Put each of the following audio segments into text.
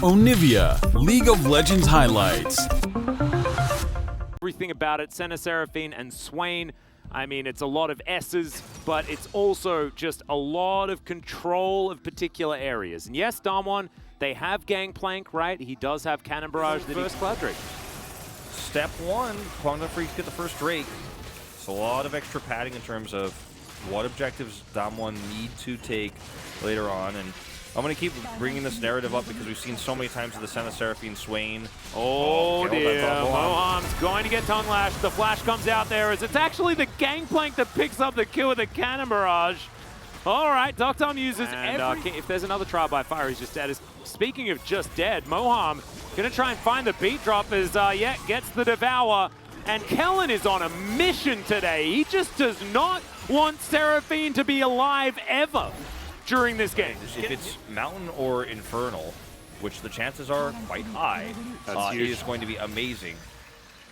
Onivia, League of Legends highlights. Everything about it, Senna Seraphine and Swain. I mean, it's a lot of S's, but it's also just a lot of control of particular areas. And yes, Damwon, they have Gangplank, right? He does have Cannon Barrage, the first Cloud Drake. Step one, Kwangdong Freecs get the first Drake. It's a lot of extra padding in terms of what objectives Damwon need to take later on. And I'm going to keep bringing this narrative up because we've seen so many times with the Senna Seraphine Swain. Oh dear, Moham's going to get tongue lashed. The flash comes out there as it's actually the Gangplank that picks up the kill with the Cannon Barrage. All right, Doctom uses if there's another trial by fire, he's just dead. Speaking of just dead, Moham going to try and find the beat drop as, gets the Devour. And Kellen is on a mission today. He just does not want Seraphine to be alive ever during this game. If it's Mountain or Infernal, which the chances are quite high, it is going to be amazing.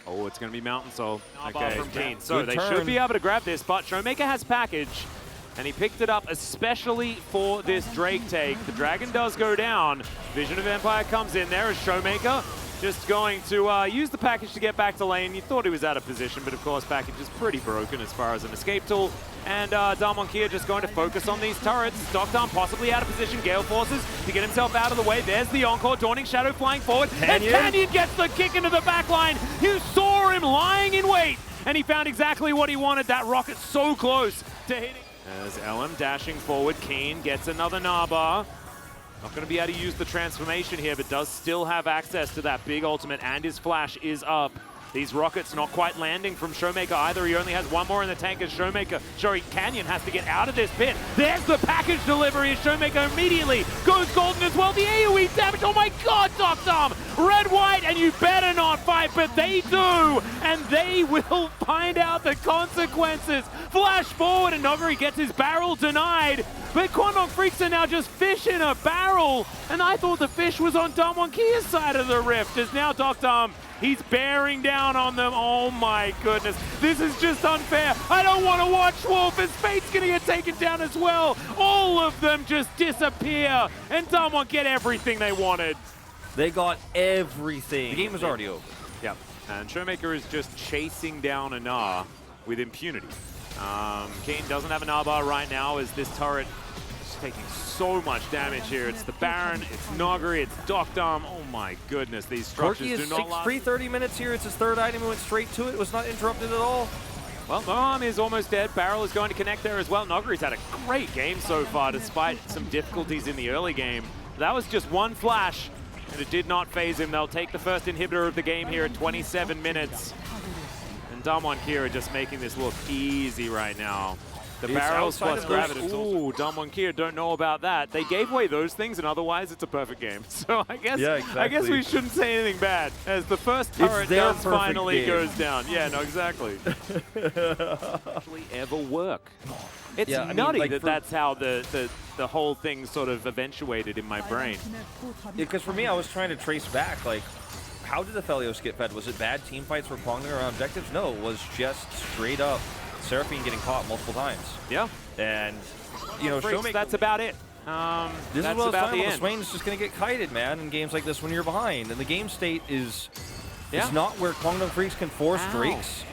Oh, it's going to be Mountain, so okay. From Keen. So they should be able to grab this, but Showmaker has package, and he picked it up especially for this Drake take. The Dragon does go down. Vision of Empire comes in there as Showmaker just going to use the package to get back to lane. You thought he was out of position, but of course package is pretty broken as far as an escape tool. And Damwon Kia just going to focus on these turrets. Doctom possibly out of position. Gale forces to get himself out of the way. There's the Encore. Dawning Shadow flying forward. And Canyon gets the kick into the back line. You saw him lying in wait. And he found exactly what he wanted. That rocket so close to hitting. As LM dashing forward. Keen gets another Narbar. Not going to be able to use the transformation here, but does still have access to that big ultimate, and his flash is up. These rockets not quite landing from Showmaker either. He only has one more in the tank as Showmaker. Canyon has to get out of this pit. There's the package delivery as Showmaker immediately goes golden as well. The AoE damage, oh my god, Doctom! Red, white, and you better not fight, but they do! And they will find out the consequences. Flash forward and Noguri gets his barrel denied. But Kwangdong Freecs are now just fish in a barrel. And I thought the fish was on Damwon Kia's side of the rift. As now Doctom, he's bearing down on them. Oh my goodness. This is just unfair. I don't want to watch Wolf. His fate's going to get taken down as well. All of them just disappear. And Damwon get everything they wanted. They got everything. The game is already over. Yep. And Showmaker is just chasing down a Gnar with impunity. Keen doesn't have an R-bar right now as this turret is taking so much damage here. It's the Baron, it's Noguri, it's Doctom. Oh my goodness, these structures do not last. Free 30 minutes here. It's his third item. He went straight to it. It was not interrupted at all. Well, Moham is almost dead. Barrel is going to connect there as well. Noguri's had a great game so far despite some difficulties in the early game. That was just one flash and it did not phase him. They'll take the first inhibitor of the game here at 27 minutes. And Damwon Kia are just making this look easy right now. The barrels plus gravity. Ooh, Damwon Kia don't know about that. They gave away those things, and otherwise it's a perfect game. So I guess I guess we shouldn't say anything bad, as the first turret does finally goes down. Yeah, no, exactly. Actually, ever work? It's nutty that that's how the whole thing sort of eventuated in my brain. Because for me, I was trying to trace back, like, how did the Aphelios get fed? Was it bad team fights for Kwangdong around objectives? No, it was just straight up Seraphine getting caught multiple times. Yeah. And, you know, Freecs, that's about it. This is about the end. Swain's just going to get kited, man, in games like this when you're behind. And the game state is not where Kwangdong Freecs can force Drakes.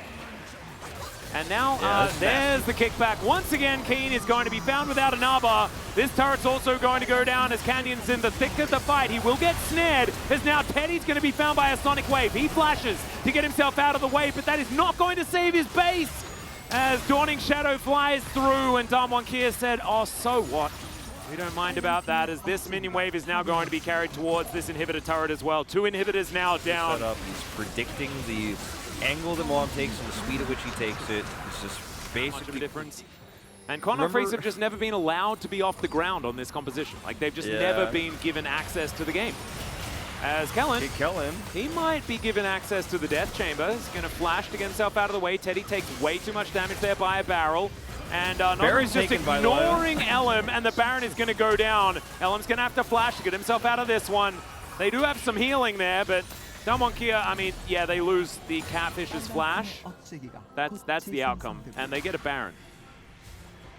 And now there's the kickback. Once again, Keen is going to be found without an R-bar. This turret's also going to go down as Canyon's in the thick of the fight. He will get snared as now Teddy's going to be found by a Sonic Wave. He flashes to get himself out of the way, but that is not going to save his base as Dawning Shadow flies through and Damwon Kia said, oh, so what? We don't mind about that, as this minion wave is now going to be carried towards this inhibitor turret as well. 2 inhibitors now down. He's predicting the angle that Moham takes and the speed at which he takes it. It's just basically difference. And Kwangdong Freecs have just never been allowed to be off the ground on this composition. Like, they've just never been given access to the game. As Kellen, he might be given access to the Death Chamber. He's going to flash to get himself out of the way. Teddy takes way too much damage there by a barrel. And Noguri's just ignoring LM, and the Baron is going to go down. LM's going to have to flash to get himself out of this one. They do have some healing there, but Damwon Kia, I mean, yeah, they lose the Catfish's flash. That's the outcome, and they get a Baron.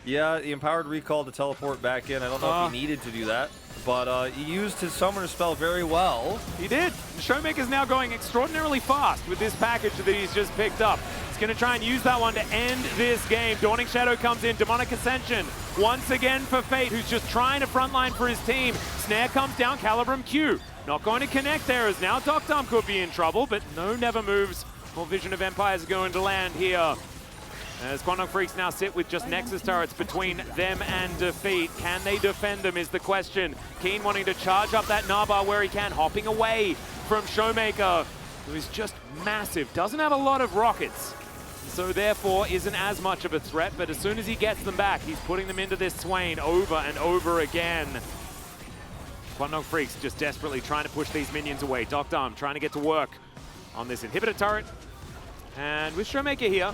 Yeah, the empowered recall to teleport back in. I don't know if he needed to do that, but he used his summoner spell very well. He did. Showmaker's now going extraordinarily fast with this package that he's just picked up. He's going to try and use that one to end this game. Dawning Shadow comes in. Demonic Ascension once again for Fate, who's just trying to frontline for his team. Snare comes down. Calibrum Q not going to connect there, as now Doctom could be in trouble, but no never moves. More Vision of Empires are going to land here. As Kwangdong Freecs now sit with just Nexus turrets between them and defeat. Can they defend them is the question. Keen wanting to charge up that Nabah where he can, hopping away from Showmaker, who is just massive, doesn't have a lot of rockets, so therefore isn't as much of a threat, but as soon as he gets them back, he's putting them into this Swain over and over again. Kwangdong Freecs just desperately trying to push these minions away. Doctom trying to get to work on this inhibitor turret, and with Showmaker here,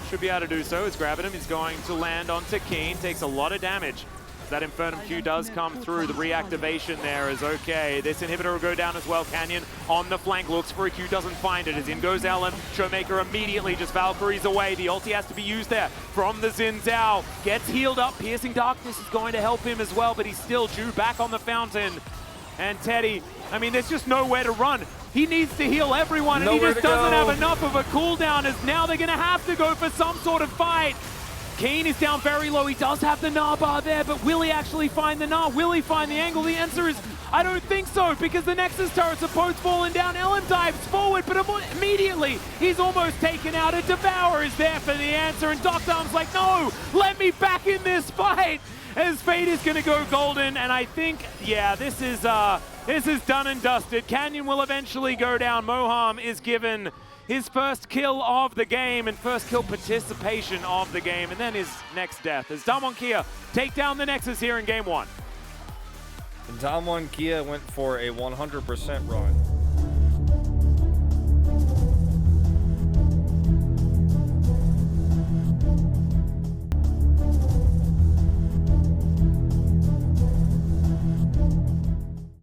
should be able to do so. It's grabbing him. He's going to land onto Keen. Takes a lot of damage. That Infernum Q does come through. The reactivation there is okay. This inhibitor will go down as well. Canyon on the flank. Looks for a Q. Doesn't find it. As in goes Ellen. Showmaker immediately just Valkyries away. The ulti has to be used there from the Xin Zhao. Gets healed up. Piercing Darkness is going to help him as well, but he's still due back on the fountain. And Teddy, I mean, there's just nowhere to run. He needs to heal everyone, and he just doesn't have enough of a cooldown, as now they're going to have to go for some sort of fight. Keen is down very low. He does have the Nabah there, but will he actually find the Nah? Will he find the angle? The answer is, I don't think so, because the Nexus turrets are both falling down. Ellen dives forward, but immediately he's almost taken out. A Devour is there for the answer, and Doctom's like, no, let me back in this fight, as Fate is going to go golden. And I think, yeah, this is done and dusted. Canyon will eventually go down. Moham is given his first kill of the game and first kill participation of the game, and then his next death as Damwon Kia take down the Nexus here in game one. Damwon Kia went for a 100% run.